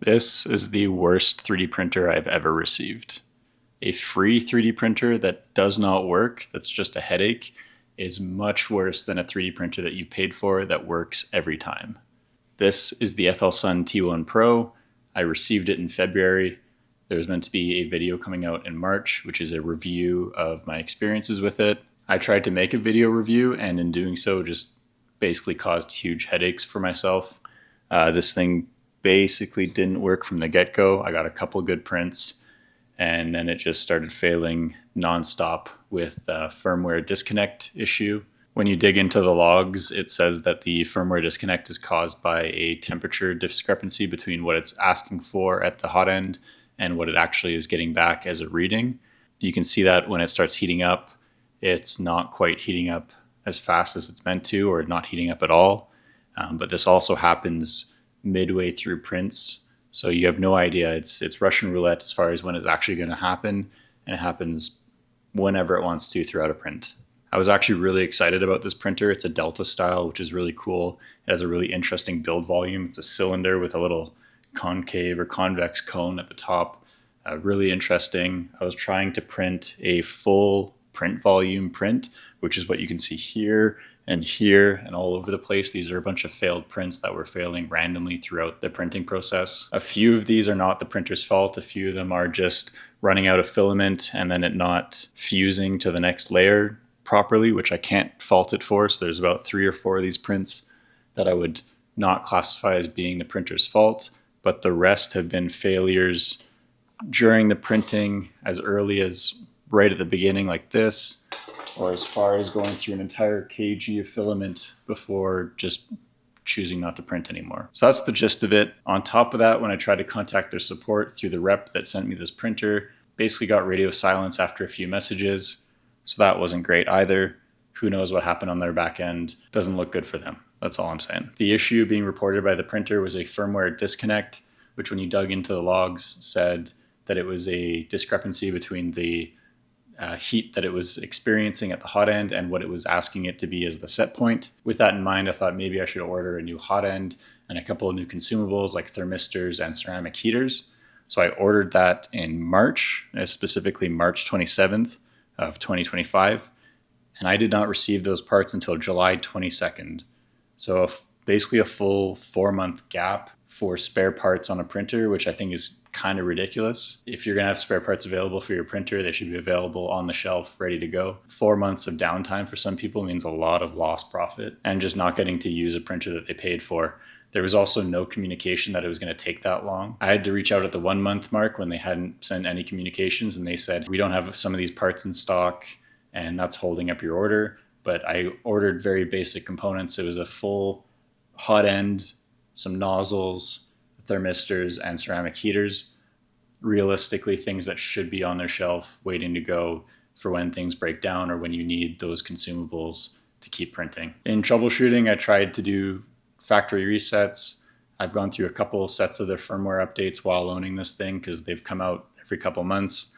This is the worst 3D printer I've ever received. A free 3D printer that does not work, that's just a headache, is much worse than a 3D printer that you've paid for that works every time. This is the FLSun T1 Pro. I received it in February. There's meant to be a video coming out in March, which is a review of my experiences with it. I tried to make a video review, and in doing so, just basically caused huge headaches for myself. This thing basically didn't work from the get-go. I got a couple good prints, and then it just started failing nonstop with a firmware disconnect issue. When you dig into the logs, it says that the firmware disconnect is caused by a temperature discrepancy between what it's asking for at the hot end and what it actually is getting back as a reading. You can see that when it starts heating up, it's not quite heating up as fast as it's meant to, or not heating up at all. But this also happens midway through prints, so you have no idea. It's Russian roulette as far as when it's actually going to happen, and it happens whenever it wants to throughout a print. I was actually really excited about this printer. It's a Delta style, which is really cool. It has a really interesting build volume. It's a cylinder with a little concave or convex cone at the top. Really interesting. I was trying to print a full print volume print, which is what you can see here and all over the place. These are a bunch of failed prints that were failing randomly throughout the printing process. A few of these are not the printer's fault. A few of them are just running out of filament and then it not fusing to the next layer properly, which I can't fault it for. So there's about 3 or 4 of these prints that I would not classify as being the printer's fault, but the rest have been failures during the printing, as early as right at the beginning like this, or as far as going through an entire kg of filament before just choosing not to print anymore. So that's the gist of it. On top of that, when I tried to contact their support through the rep that sent me this printer, basically got radio silence after a few messages. So that wasn't great either. Who knows what happened on their back end? Doesn't look good for them. That's all I'm saying. The issue being reported by the printer was a firmware disconnect, which when you dug into the logs said that it was a discrepancy between the heat that it was experiencing at the hot end and what it was asking it to be as the set point. With that in mind, I thought maybe I should order a new hot end and a couple of new consumables like thermistors and ceramic heaters. So I ordered that in March, specifically March 27th of 2025. And I did not receive those parts until July 22nd. So basically a full 4-month gap for spare parts on a printer, which I think is kind of ridiculous. If you're going to have spare parts available for your printer, they should be available on the shelf, ready to go. 4 months of downtime for some people means a lot of lost profit and just not getting to use a printer that they paid for. There was also no communication that it was going to take that long. I had to reach out at the 1-month mark when they hadn't sent any communications, and they said, we don't have some of these parts in stock and that's holding up your order. But I ordered very basic components. It was a full hot end, some nozzles, thermistors, and ceramic heaters. Realistically, things that should be on their shelf waiting to go for when things break down or when you need those consumables to keep printing. In troubleshooting, I tried to do factory resets. I've gone through a couple sets of their firmware updates while owning this thing because they've come out every couple months.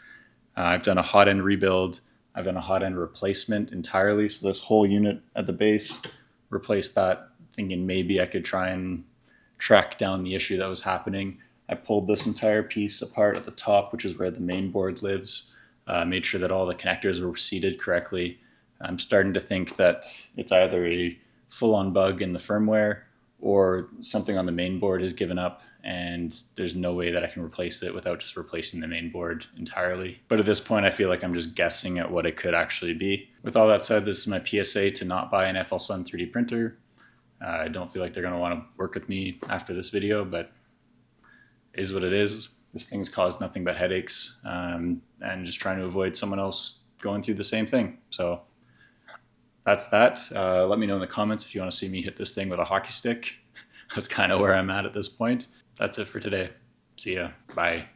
I've done a hot end rebuild. I've done a hot end replacement entirely. So this whole unit at the base, replaced that, thinking maybe I could try and track down the issue that was happening. I pulled this entire piece apart at the top, which is where the main board lives, made sure that all the connectors were seated correctly. I'm starting to think that it's either a full-on bug in the firmware or something on the main board has given up and there's no way that I can replace it without just replacing the main board entirely. But at this point, I feel like I'm just guessing at what it could actually be. With all that said, this is my PSA to not buy an FLSun 3D printer. I don't feel like they're going to want to work with me after this video, but it is what it is. This thing's caused nothing but headaches, and just trying to avoid someone else going through the same thing. So that's that. Let me know in the comments if you want to see me hit this thing with a hockey stick. That's kind of where I'm at this point. That's it for today. See ya. Bye.